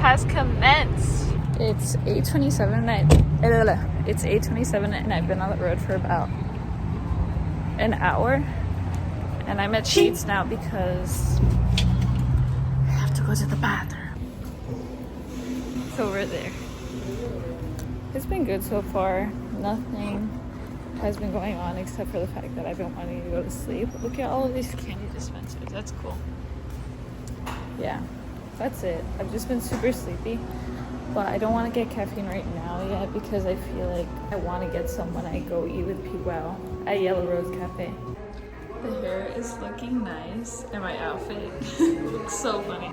has commenced. It's 8:27 and I've been on the road for about an hour. And I'm at Sheets now because I have to go to the bathroom. It's over there. It's been good so far. Nothing has been going on except for the fact that I've been wanting to go to sleep. Look at all of these candy dispensers. That's cool. Yeah, that's it. I've just been super sleepy, but I don't want to get caffeine right now yet because I feel like I want to get some when I go eat with P-Wow at Yellow Rose Cafe. The hair is looking nice and my outfit looks so funny.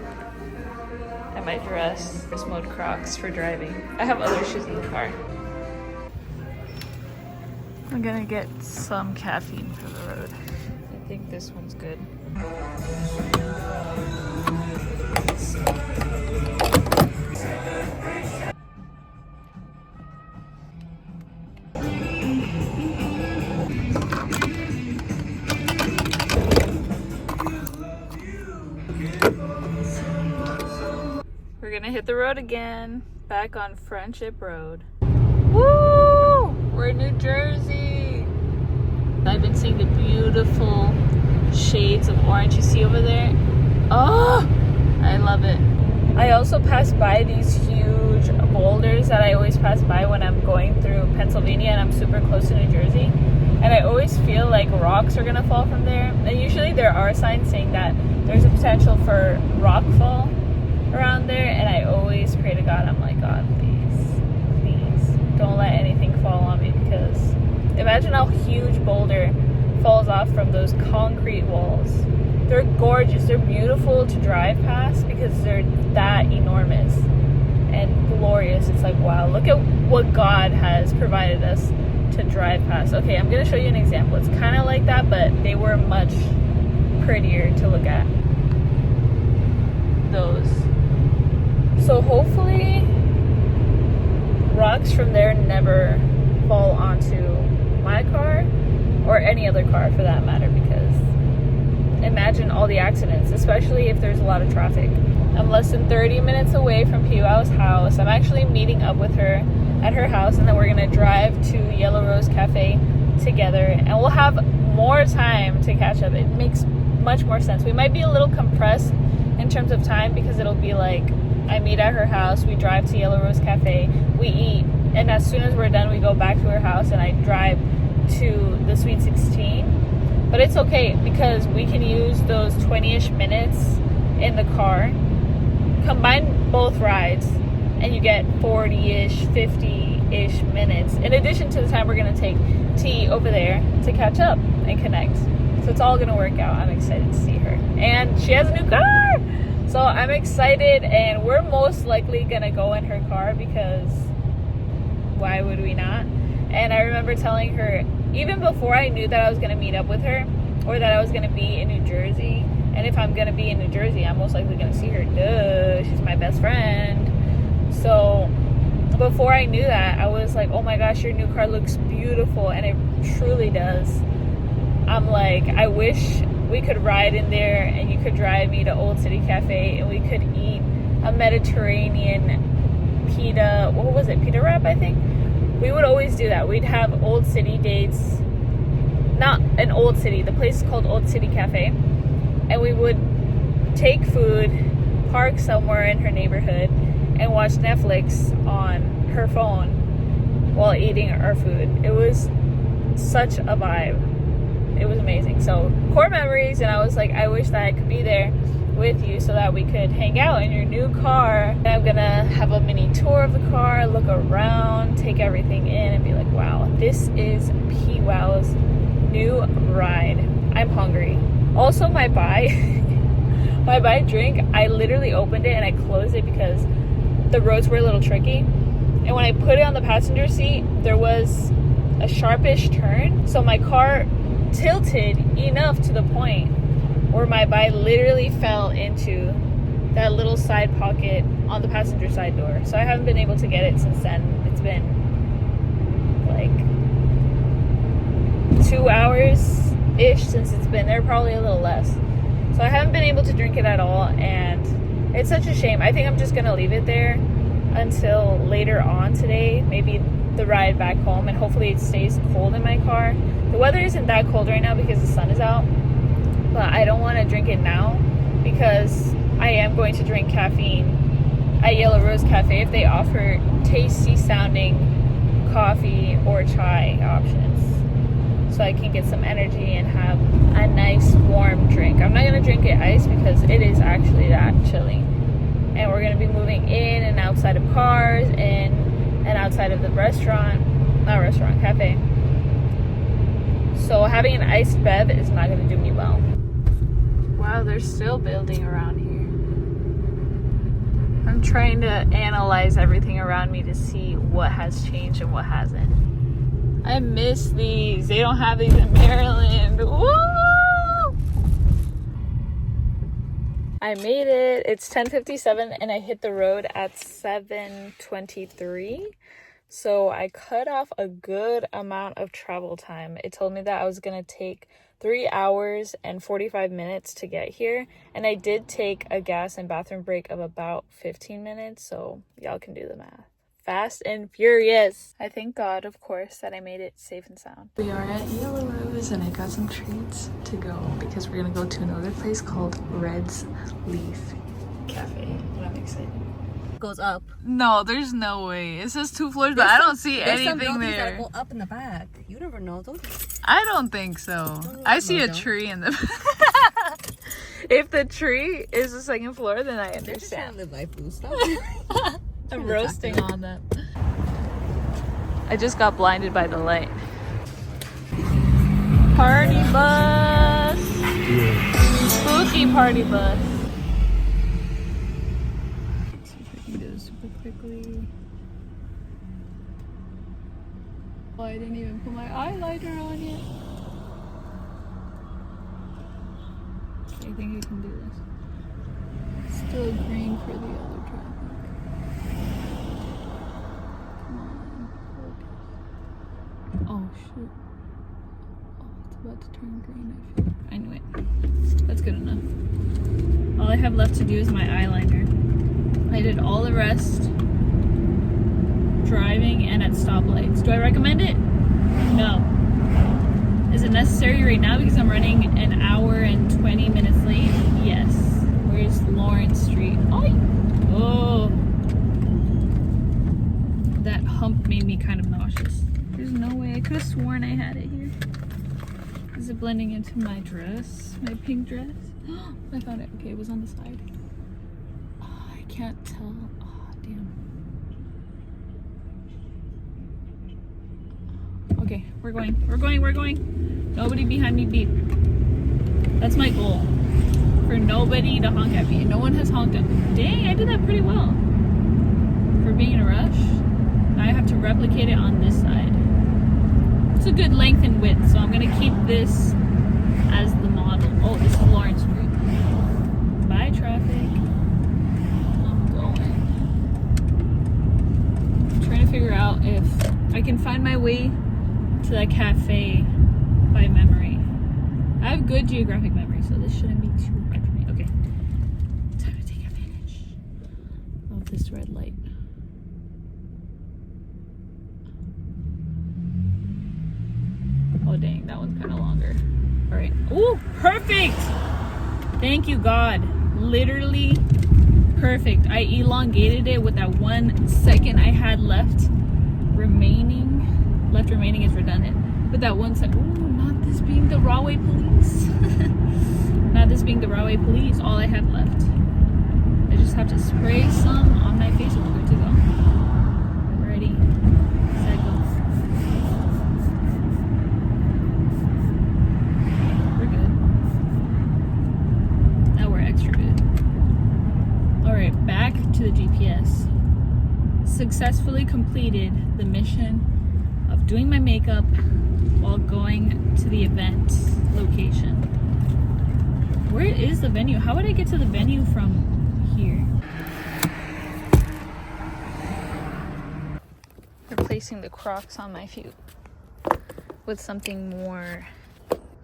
And my dress, First Mode Crocs for driving. I have other shoes in the car. I'm gonna get some caffeine for the road. I think this one's good. We're gonna hit the road again, back on Friendship Road. Woo! We're in New Jersey. I've been seeing the beautiful shades of orange you see over there. Oh, I love it. I also pass by these huge boulders that I always pass by when I'm going through Pennsylvania and I'm super close to New Jersey. And I always feel like rocks are gonna fall from there. And usually there are signs saying that there's a potential for rock fall around there, and I always pray to God, I'm like, God, please don't let anything fall on me, because imagine how huge boulder falls off from those concrete walls. They're gorgeous, they're beautiful to drive past because they're that enormous and glorious. It's like, wow, look at what God has provided us to drive past. Okay, I'm gonna show you an example. It's kind of like that, but they were much prettier to look at. Those. So hopefully rocks from there never fall onto my car or any other car for that matter, because imagine all the accidents, especially if there's a lot of traffic. I'm less than 30 minutes away from P-Wow's house. I'm actually meeting up with her at her house, and then we're gonna drive to Yellow Rose Cafe together, and we'll have more time to catch up. It makes much more sense. We might be a little compressed in terms of time because it'll be like I meet at her house, we drive to Yellow Rose Cafe, we eat, and as soon as we're done, we go back to her house and I drive to the Sweet 16. But it's okay because we can use those 20-ish minutes in the car, combine both rides, and you get 40-ish, 50-ish minutes, in addition to the time we're going to take T over there to catch up and connect. So it's all going to work out. I'm excited to see her. And she has a new car! So I'm excited, and we're most likely gonna go in her car because why would we not? And I remember telling her, even before I knew that I was gonna meet up with her or that I was gonna be in New Jersey, and if I'm gonna be in New Jersey, I'm most likely gonna see her. Duh, she's my best friend. So before I knew that, I was like, oh my gosh, your new car looks beautiful, and it truly does. I'm like, I wish we could ride in there and you could drive me to Old City Cafe and we could eat a Mediterranean pita, what was it, pita wrap, I think? We would always do that. We'd have Old City dates, not an Old City, the place is called Old City Cafe, and we would take food, park somewhere in her neighborhood, and watch Netflix on her phone while eating our food. It was such a vibe. It was amazing. So core memories, and I was like, I wish that I could be there with you so that we could hang out in your new car. And I'm gonna have a mini tour of the car, look around, take everything in, and be like, wow, this is P-Wow's new ride. I'm hungry. Also, my buy drink, I literally opened it and I closed it because the roads were a little tricky. And when I put it on the passenger seat, there was a sharpish turn. So my car tilted enough to the point where my bike literally fell into that little side pocket on the passenger side door. So I haven't been able to get it since then. It's been like 2 hours-ish since it's been there, probably a little less. So I haven't been able to drink it at all, and It's such a shame. I think I'm just gonna leave it there until later on today, maybe the ride back home, and hopefully it stays cold in my car. The weather isn't that cold right now because the sun is out, but I don't want to drink it now because I am going to drink caffeine at Yellow Rose Cafe if they offer tasty sounding coffee or chai options, so I can get some energy and have a nice warm drink. I'm not going to drink it iced because it is actually that chilly, and we're going to be moving in and outside of cars and outside of the cafe. So having an iced bev is not going to do me well. Wow, they're still building around here. I'm trying to analyze everything around me to see what has changed and what hasn't. I miss these. They don't have these in Maryland. Woo! I made it. It's 10:57 and I hit the road at 7:23. So I cut off a good amount of travel time. It told me that I was going to take 3 hours and 45 minutes to get here. And I did take a gas and bathroom break of about 15 minutes. So y'all can do the math. Fast and furious. I thank God, of course, that I made it safe and sound. We are at Yellow Rose and I got some treats to go because we're going to go to another place called Red's Leaf Cafe. And I'm excited. Goes up. No, there's no way. It says 2 floors, but I don't see anything there. That go up in the back. You never know, don't you? I don't think so. I see a tree in the. If the tree is the second floor, then I understand. Live life, Luz. I'm roasting on them. I just got blinded by the light. Party bus. Spooky party bus. Quickly. Oh, I didn't even put my eyeliner on yet. I think I can do this. Still green for the other traffic. Come on, focus. Oh shoot. Oh, it's about to turn green, I feel. Anyway, that's good enough. All I have left to do is my eyeliner. I did all the rest driving and at stoplights. Do I recommend it? No. Is it necessary right now because I'm running an hour and 20 minutes late? Yes. Where's Lawrence Street? Oh, that hump made me kind of nauseous. There's no way. I could have sworn I had it here. Is it blending into my dress? My pink dress? I found it. Okay, it was on the side. Can't tell. Oh, damn. Okay, we're going. Nobody behind me beep. That's my goal. For nobody to honk at me. No one has honked at me. Dang, I did that pretty well. For being in a rush. Now I have to replicate it on this side. It's a good length and width, so I'm gonna keep this as the model. Oh, this is Lawrence Street. Bye, traffic. Figure out if I can find my way to that cafe by memory. I have good geographic memory, so this shouldn't be too hard for me. Okay, time to take advantage of this red light. Oh dang, that one's kind of longer. All right. Ooh, perfect. Thank you, God. Literally perfect. I elongated it with that 1 second I had left remaining. Left remaining is redundant. With that 1 second. Ooh, not this being the Rahway police. Not this being the Rahway police. All I have left. I just have to spray some on my face and we're good to go. Ready, set, go. We're good. Now we're extra good. Alright, back to the GPS. Successfully completed the mission of doing my makeup while going to the event location. Where is the venue? How would I get to the venue from here? Replacing the Crocs on my feet with something more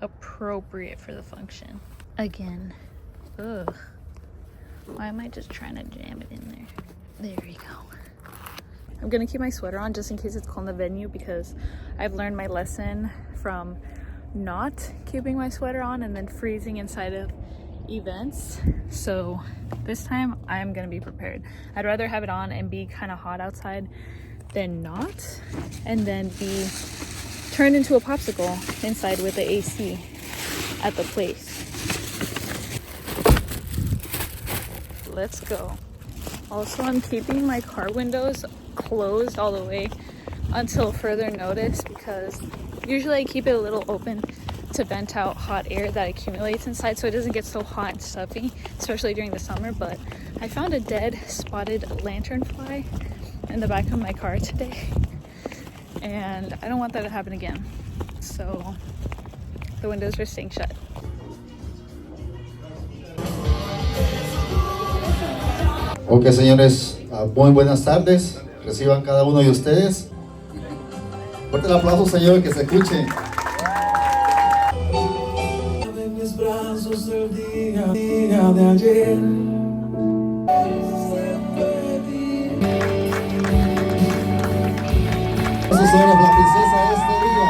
appropriate for the function. Again. Ugh. Why am I just trying to jam it in there? There you go. I'm gonna keep my sweater on just in case it's cold in the venue, because I've learned my lesson from not keeping my sweater on and then freezing inside of events. So this time I'm gonna be prepared. I'd rather have it on and be kind of hot outside than not, and then be turned into a popsicle inside with the AC at the place. Let's go. Also, I'm keeping my car windows closed all the way until further notice, because usually I keep it a little open to vent out hot air that accumulates inside so it doesn't get so hot and stuffy, especially during the summer. But I found a dead spotted lanternfly in the back of my car today, and I don't want that to happen again, so the windows are staying shut. Ok, señores, muy buenas tardes. Reciban cada uno de ustedes. Fuerte el aplauso, señor, que se escuche. En mis brazos el día de ayer. Señores, la princesa de este día.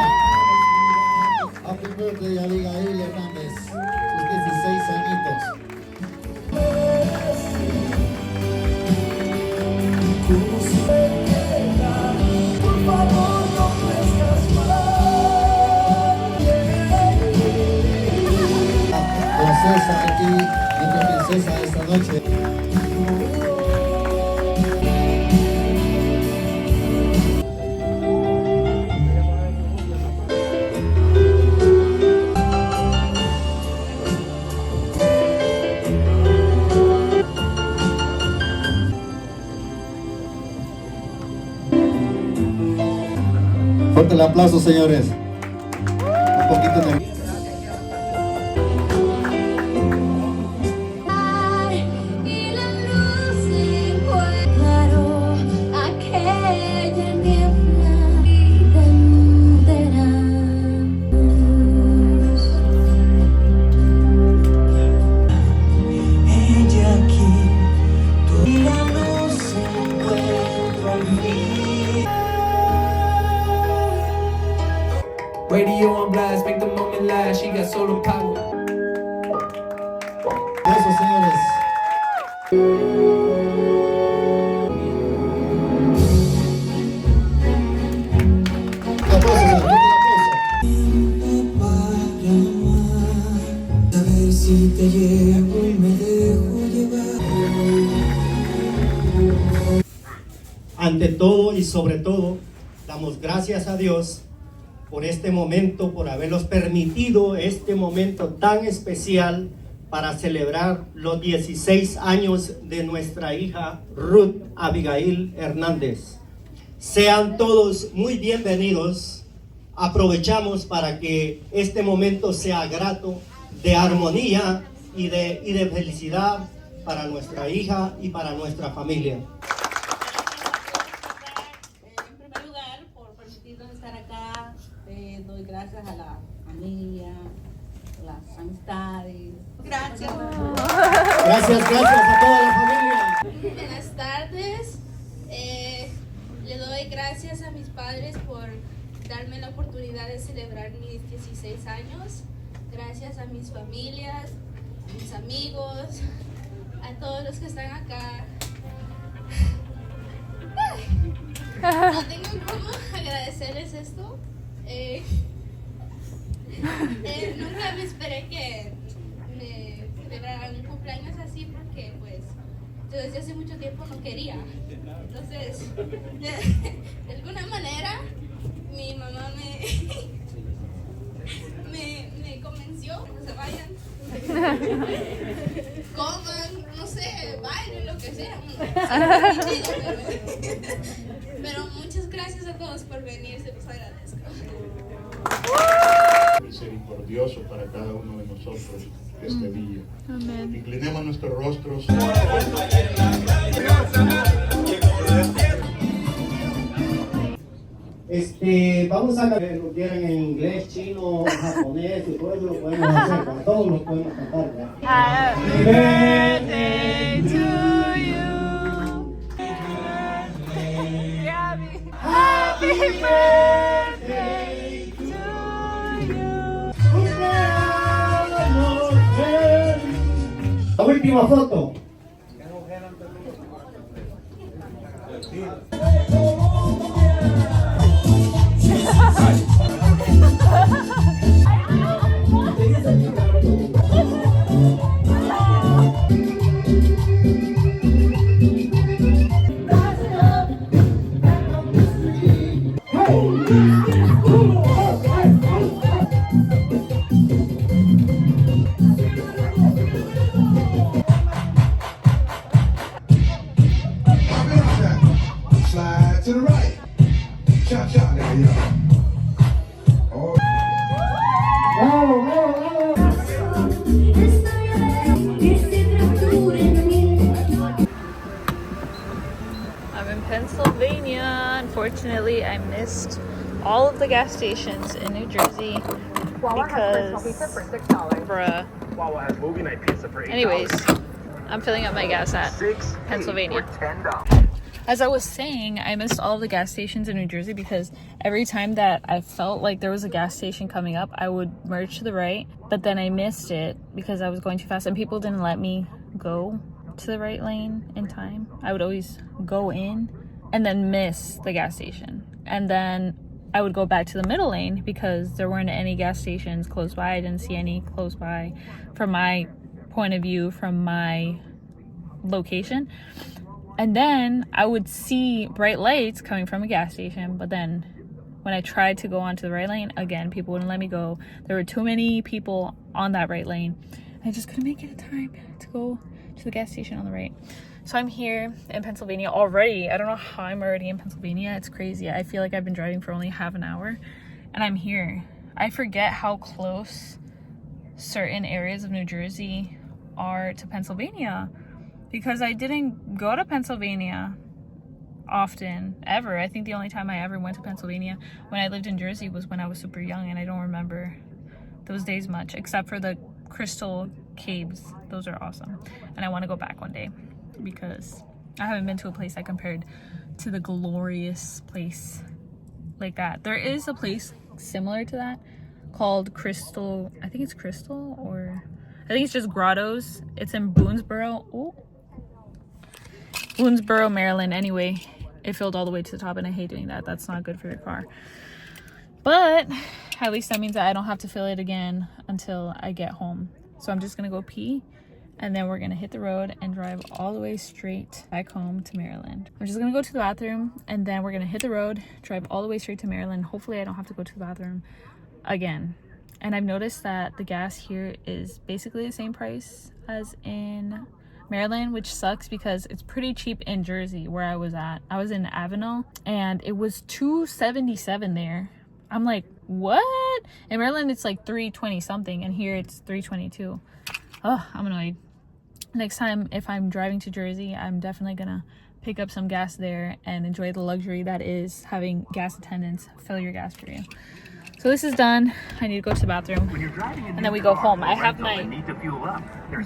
Happy birthday, Abigail Hernández. Sus 16 añitos. Por favor, no crezcas más. Con César aquí, nuestra princesa esta noche. Fuerte el aplauso, señores. Un poquito de... Y la luz se encuadró aquella niebla de luz. Ella aquí, y la luz se encuentra aquí. Radio on blast, make the moment last. She got solar power. Eso, señores. Un aplauso, señor. Un aplauso. A ver si te llevo y me dejo llevar. Ante todo y sobre todo, damos gracias a Dios por este momento, por habernos permitido este momento tan especial para celebrar los 16 años de nuestra hija Ruth Abigail Hernández. Sean todos muy bienvenidos. Aprovechamos para que este momento sea grato, de armonía y de felicidad para nuestra hija y para nuestra familia. En primer lugar, por permitirnos estar acá, doy gracias a la familia, a las amistades. Gracias. Gracias a toda la familia. Buenas tardes. Le doy gracias a mis padres por darme la oportunidad de celebrar mis 16 años. Gracias a mis familias, a mis amigos, a todos los que están acá. No tengo cómo agradecerles esto. Nunca me esperé que me celebraran un cumpleaños así, porque pues yo desde hace mucho tiempo no quería. Entonces, de alguna manera, mi mamá me convenció que se vayan, coman, no sé, bailen, lo que sea. Pero muchas gracias a todos por venir, se los agradezco. Misericordioso para cada uno de nosotros este día. Amén. Inclinemos nuestros rostros. Vamos a que lo quieran en inglés, chino, japonés, y todo eso lo podemos hacer, con todos los podemos cantar, ¿ya? Happy birthday to birthday to you. Cumpleaños feliz. La última foto. Slide to the right. Chop, chop. There you go. Oh. I'm in Pennsylvania. Unfortunately, I missed all of the gas stations in New Jersey because, bruh. Anyways, I'm filling up my gas at Pennsylvania. As I was saying, I missed all of the gas stations in New Jersey because every time that I felt like there was a gas station coming up, I would merge to the right, but then I missed it because I was going too fast and people didn't let me go to the right lane in time. I would always go in and then miss the gas station. And then I would go back to the middle lane because there weren't any gas stations close by. I didn't see any close by from my point of view, from my location. And then I would see bright lights coming from a gas station, but then when I tried to go onto the right lane, again, people wouldn't let me go. There were too many people on that right lane. I just couldn't make it in time to go to the gas station on the right. So I'm here in Pennsylvania already. I don't know how I'm already in Pennsylvania. It's crazy. I feel like I've been driving for only half an hour and I'm here. I forget how close certain areas of New Jersey are to Pennsylvania because I didn't go to Pennsylvania often, ever. I think the only time I ever went to Pennsylvania when I lived in Jersey was when I was super young, and I don't remember those days much, except for the Crystal Caves. Those are awesome. And I want to go back one day because I haven't been to a place I compared to the glorious place like that. There is a place similar to that called Crystal, I think it's Crystal, or I think it's just Grottos. It's in Boonesboro. Ooh. Boonesboro, Maryland. Anyway, it filled all the way to the top and I hate doing that. That's not good for your car. But at least that means that I don't have to fill it again until I get home. So I'm just gonna go pee and then we're gonna hit the road and drive all the way straight back home to Maryland. I'm just gonna go to the bathroom and then we're gonna hit the road, drive all the way straight to Maryland. Hopefully I don't have to go to the bathroom again. And I've noticed that the gas here is basically the same price as in Maryland, which sucks because it's pretty cheap in Jersey where I was at. I was in Avenel and it was $2.77 there. I'm like, what? In Maryland it's like $3.20 something and here it's $3.22. Oh, I'm annoyed. Next time if I'm driving to Jersey, I'm definitely gonna pick up some gas there and enjoy the luxury that is having gas attendants fill your gas for you. So this is done. I need to go to the bathroom and then we go home. I have my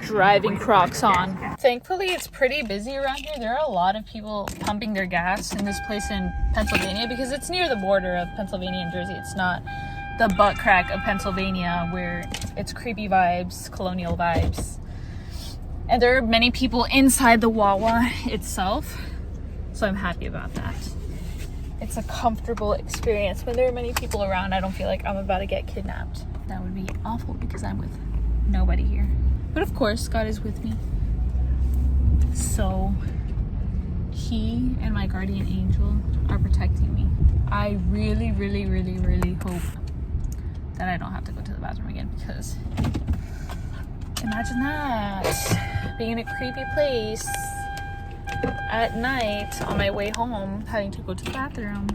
driving Crocs on. Thankfully, it's pretty busy around here. There are a lot of people pumping their gas in this place in Pennsylvania because it's near the border of Pennsylvania and Jersey. It's not the butt crack of Pennsylvania where it's creepy vibes, colonial vibes. And there are many people inside the Wawa itself. So I'm happy about that. It's a comfortable experience. When there are many people around, I don't feel like I'm about to get kidnapped. That would be awful because I'm with nobody here. But of course, God is with me. So he and my guardian angel are protecting me. I really, really, really, really hope that I don't have to go to the bathroom again because imagine that. Being in a creepy place at night on my way home, having to go to the bathroom.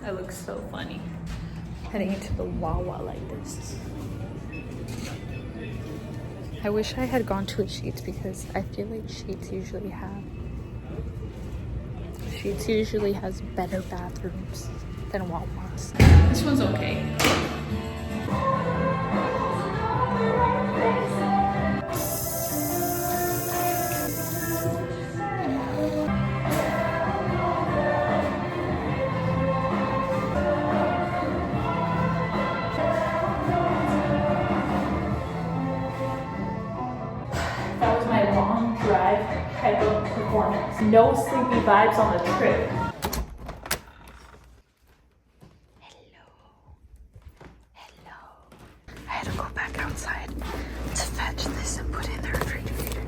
I look so funny heading into the Wawa like this. I wish I had gone to a Sheetz because I feel like Sheetz usually has better bathrooms than Wawa's. This one's okay. no sleepy vibes on the trip. I had to go back outside to fetch this and put it in the refrigerator.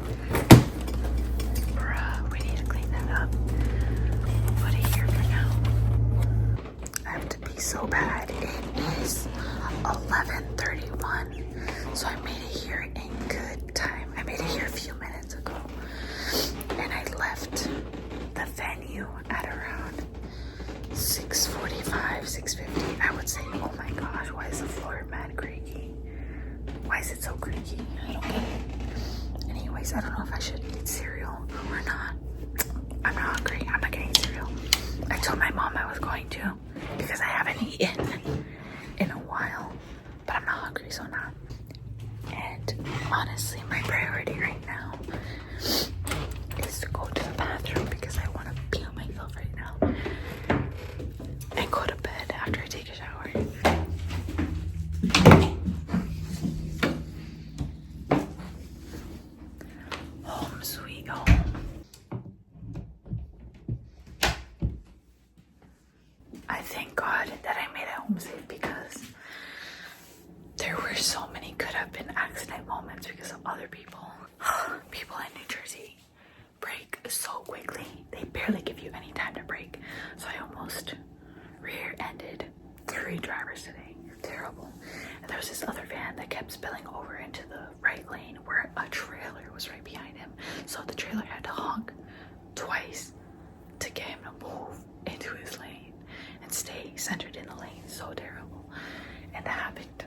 Bruh, we need to clean that up. Put it here for now. I have to be so bad. It is 11:31, so I made it here in good time. I made it here a few minutes ago, and I left the venue at around 6:45, 6:50. I would say, oh my gosh, why is the floor mad creaky? Why is it so creaky? I don't get it. Anyways, I don't know if I should eat cereal or not. I'm not hungry. I'm not gonna eat cereal. I told my mom I was going to because I haven't eaten in a while, but I'm not hungry, so not. And honestly, my priority right now is to go to the bathroom because I want to pee on myself right now and go to bed after I take a shower. Home sweet home. I thank God that I made it home safe because there were so many could have been accident moments because of other people. People in New Jersey brake so quickly. They barely give you any time to brake. So I almost rear-ended 3 drivers today. Terrible. And there was this other van that kept spilling over into the right lane where a trailer was right behind him. So the trailer had to honk twice to get him to move into his lane and stay centered in the lane. So terrible. And that happened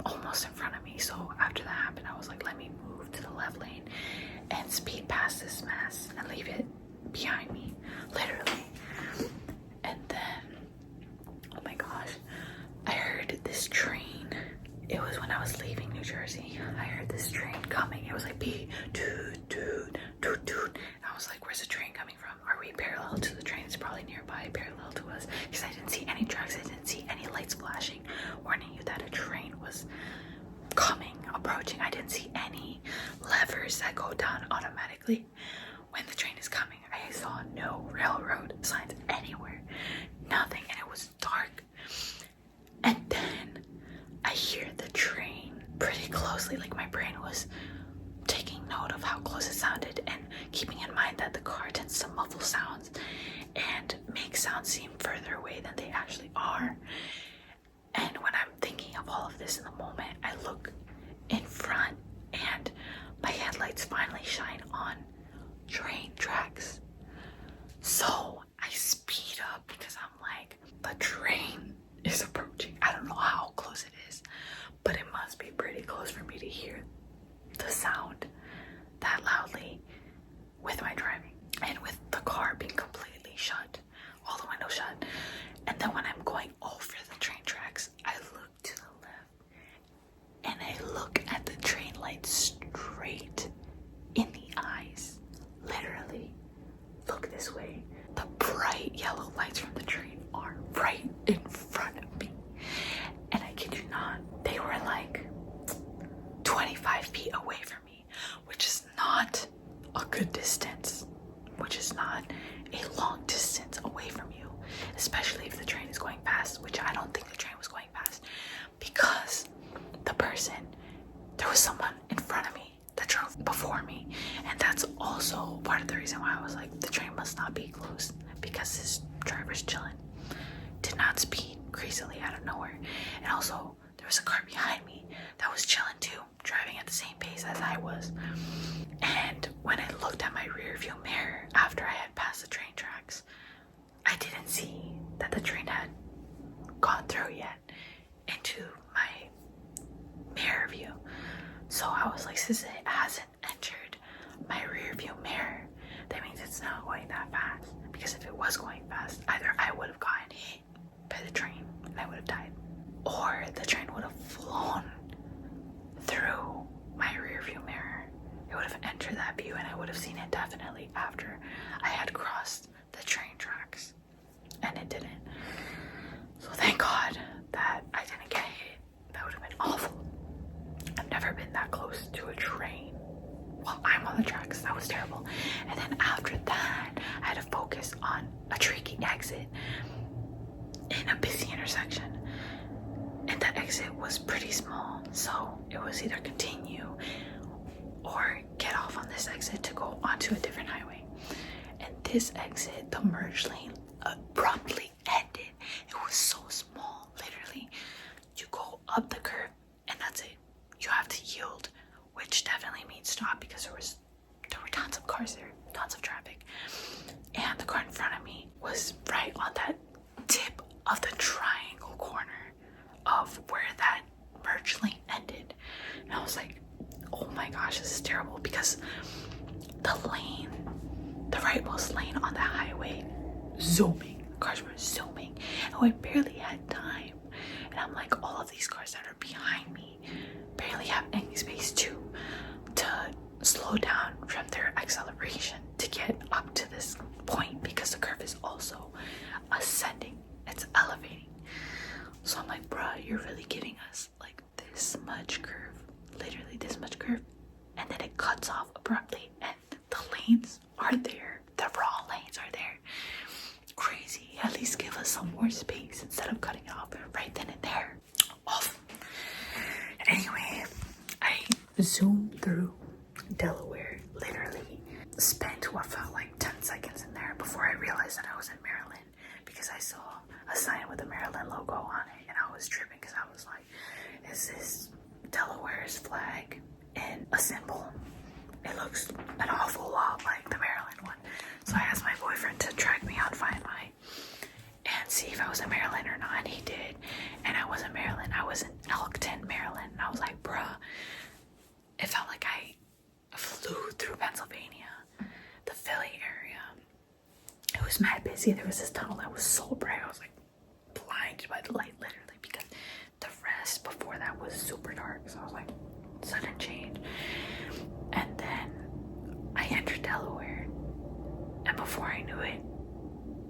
almost in front of me. So after that happened, I was like, let me move to the left lane and speed past this mess and leave it behind me, literally. And then, oh my gosh, I heard this train. It was when I was leaving New Jersey. I heard this train coming. It was like beep, toot, toot, toot, toot. And I was like, where's the train coming from? Are we parallel to the train? It's probably nearby, parallel to us. Because I didn't see any tracks. I didn't see any lights flashing, warning you that a train was coming, approaching. I didn't see any levers that go down automatically when the train is coming. I saw no railroad signs anywhere. Nothing. And it was dark. And then I hear the train pretty closely. Like my brain was taking note of how close it sounded and keeping in mind that the car tends to muffle sounds and make sounds seem further away than they actually are. And when I'm thinking of all of this in the moment, I look in front and my headlights finally shine on train tracks. So I speed up because I'm like, the train is approaching. I don't know how close it is, but it must be pretty close for me to hear the sound that loudly with my driving and with the car being completely shut, all the windows shut. And then when I'm going over the train tracks, I look to the left and I look at the train lights straight in the eyes. Literally, look this way. The bright yellow lights from the train are right in front of me. And I kid you not, they were like 25 feet away from me, which is not a good distance, which is not a long distance away from you, especially if the train is going fast, which I don't think the train was going fast because there was someone in front of me that drove before me. And that's also part of the reason why I was like, the train must not be close because this driver's chilling. Did not speed crazily out of nowhere. And also, there was a car behind me that was chilling too, driving at the same pace as I was. And when I looked at my rear view mirror after I had passed the train tracks, I didn't see that the train had gone through yet into my mirror view. So I was like, since it hasn't entered my rear view mirror, that means it's not going that fast. Because if it was going fast, either I would have gotten hit by the train and I would have died, or the train would have flown through my rear view mirror. It would have entered that view and I would have seen it definitely after I had crossed the train tracks, and it didn't. So thank God that I didn't get hit. That would have been awful. I've never been that close to a train while I'm on the tracks. That was terrible. And then after that, a tricky exit in a busy intersection. And that exit was pretty small, so it was either continue or get off on this exit to go onto a different highway. And this exit, the merge lane abruptly ended. It was so small, literally. You go up the curve and that's it. You have to yield, which definitely means stop because there were tons of cars there, tons of traffic. And the car in front of me was right on that tip of the triangle corner of where that merge lane ended. And I was like, oh my gosh, this is terrible, because the rightmost lane on the highway, zooming, cars were zooming, and we barely had time. And I'm like, all of these cars that are behind me barely have any space to slow down from their acceleration to get up to this point, because the curve is also ascending, it's elevating. So I'm like, bruh, you're really giving us like this much curve, literally this much curve, and then it cuts off abruptly, and the lanes are there, the raw lanes are there. Crazy. At least give us some more space instead of cutting it off right then and there. Off. Anyway, I zoomed through Delaware, literally spent what felt like 10 seconds in there before I realized that I was in Maryland, because I saw a sign with the Maryland logo on it, and I was tripping because I was like, is this Delaware's flag in a symbol? It looks an awful lot like the Maryland one. So I asked my boyfriend to track me on Find My and see if I was in Maryland or not, and he did. And I was in Maryland. I was in Elkton, Maryland, and I was like, bruh, it felt like I flew through Pennsylvania, the Philly area. It was mad busy. There was this tunnel that was so bright. I was like blinded by the light, literally, because the rest before that was super dark. So I was like, sudden change. And then I entered Delaware, and before I knew it,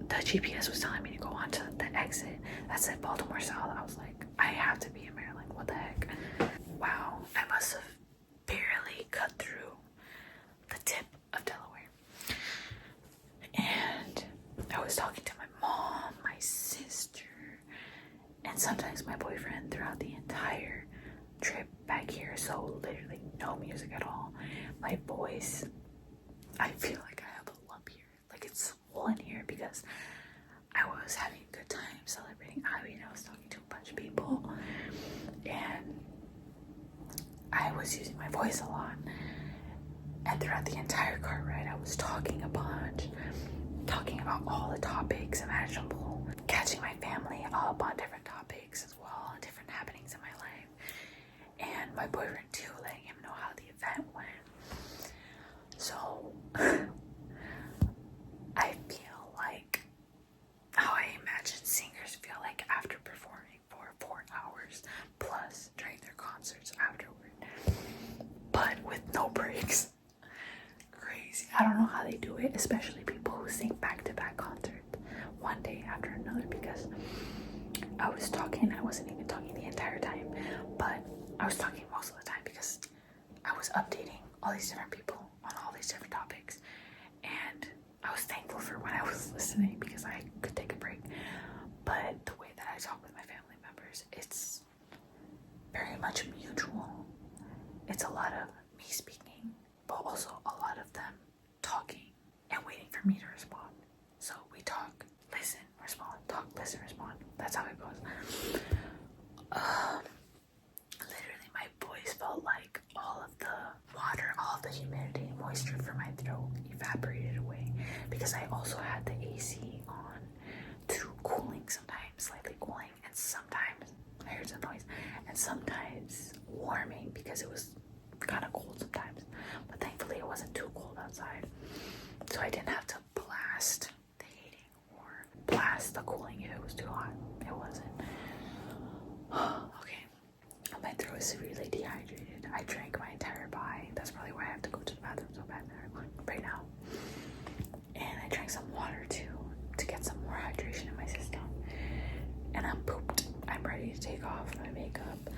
the GPS was telling me to go on to the exit that said Baltimore South. I was like, I have to be in Maryland. What the heck? Wow, I must have barely cut through the tip of Delaware. And I was talking to my mom, my sister, and sometimes my boyfriend throughout the entire trip back here. So literally no music at all. My voice, I feel like I have a lump here, like it's swollen here, because I was having a good time celebrating Ivy, and I was talking to a bunch of people, and I was using my voice a lot. And throughout the entire car ride, I was talking a bunch, talking about all the topics imaginable, catching my family up on different topics as well, and different happenings in my life, and my boyfriend too, letting him know how the event went. So I feel like how I imagine singers feel like after performing for 4 hours plus during their concerts afterward, but with no breaks. Crazy. I don't know how they do it, especially people who sing back-to-back concerts one day after another, because I was talking, I wasn't even talking the entire time, but I was talking most of the time because I was updating all these different people on all these different topics, and I was thankful for when I was listening because I could take a break. But the way that I talk with my family members, it's very much mutual. It's a lot of me speaking, but also a lot of them talking and waiting for me to respond. So we talk, listen, respond, talk, listen, respond. That's how it goes. Literally my voice felt like all of the water, all of the humidity and moisture from my throat evaporated away, because I also had the AC on to cooling sometimes, slightly cooling, and sometimes I heard some noise, and sometimes warming because it was kind of cold sometimes. But thankfully it wasn't too cold outside, so I didn't have to blast the heating or blast the cooling if it was too hot. It wasn't. Okay, my throat is severely dehydrated. I drank my entire pie. That's probably why I have to go to the bathroom so bad right now. And I drank some water too to get some more hydration in my system. And I'm pooped. I'm ready to take off my makeup.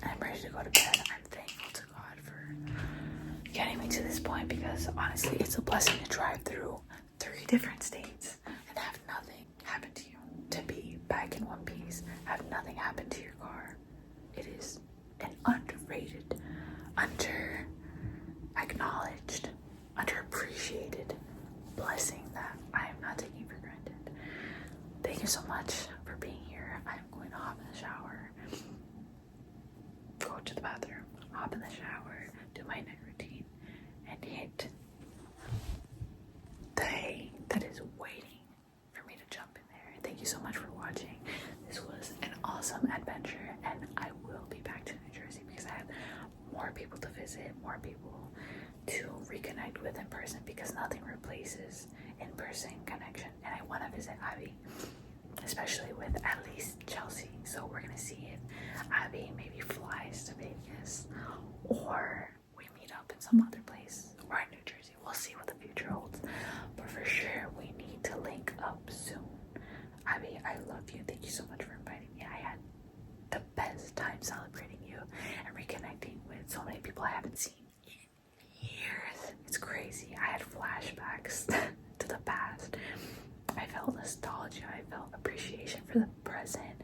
I'm ready to go to bed. I'm thankful to God for getting me to this point, because honestly it's a blessing to drive through 3 different states and have back in one piece, have nothing happen to your car. It is an underrated, under-acknowledged, underappreciated blessing that I am not taking for granted. Thank you so much for being here. I'm going to hop in the shower, go to the bathroom, hop in the shower, do my night routine, and hit the hay that is waiting for me to jump in there. Thank you so much for watching. This was an awesome adventure, and I will be back to New Jersey because I have more people to visit, more people to reconnect with in person, because nothing replaces in-person connection. And I want to visit Abby, especially with at least Chelsea. So we're gonna see if Abby maybe flies to Vegas, or we meet up in some other place, or in New Jersey. We'll see what the future holds, but for sure we need to link up soon. Abby, I love you. Thank you so much for inviting me. I had the best time celebrating you and reconnecting with so many people I haven't seen in years. It's crazy. I had flashbacks to the past. I felt nostalgia. I felt appreciation for the present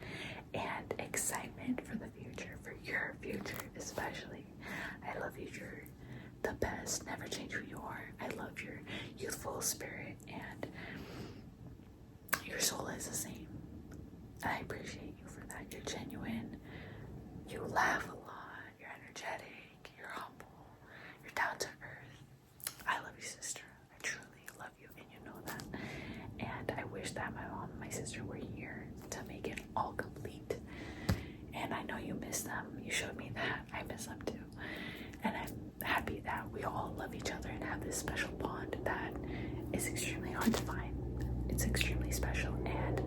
and excitement for the future, for your future especially. I love you. You're the best. Never change who you are. I love your youthful spirit, and your soul is the same. I appreciate you for that. You're genuine. You laugh a lot. You're energetic. You're humble. You're down to earth. I love you, sister. I truly love you, and you know that. And I wish that my mom and my sister were here to make it all complete. And I know you miss them. You showed me that. I miss them too. And I'm happy that we all love each other and have this special bond that is extremely hard to find. It's extremely special, and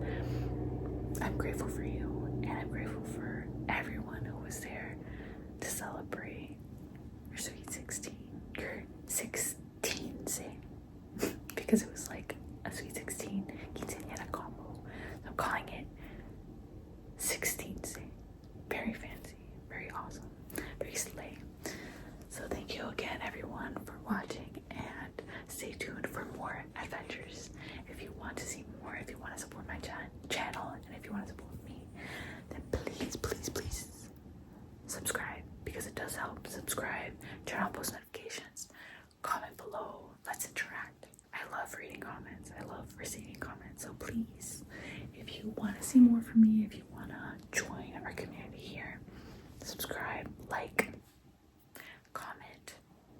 I'm grateful for you, and I'm grateful for everyone who was there to celebrate your sweet 16, your 16th, because it was like a sweet 16 quinceañera combo. So I'm calling it 16th. Very fancy, very awesome, very slay. So thank you again, everyone, for watching, and stay tuned for more adventures. If you want to see more, if you want to support my channel, and if you want to support me, then please, please, please subscribe, because it does help. Subscribe, turn on post notifications, comment below, let's interact. I love reading comments. I love receiving comments. So please, if you want to see more from me, if you want to join our community here, subscribe, like, comment,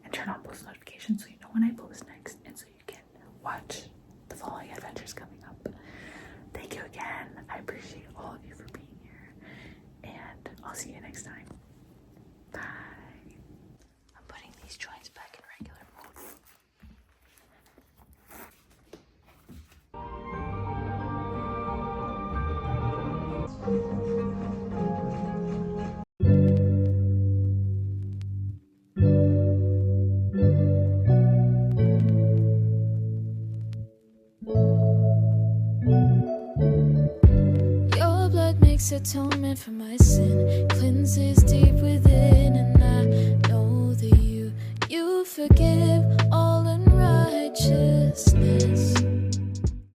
and turn on post notifications so you know when I post next, and so you can watch the following adventures coming up. Thank you again. I appreciate all of you for being here, and I'll see you next time. Bye. I'm putting these joints back in regular mode. Your blood makes atonement for my sin, cleanses deep within, and I know that you forgive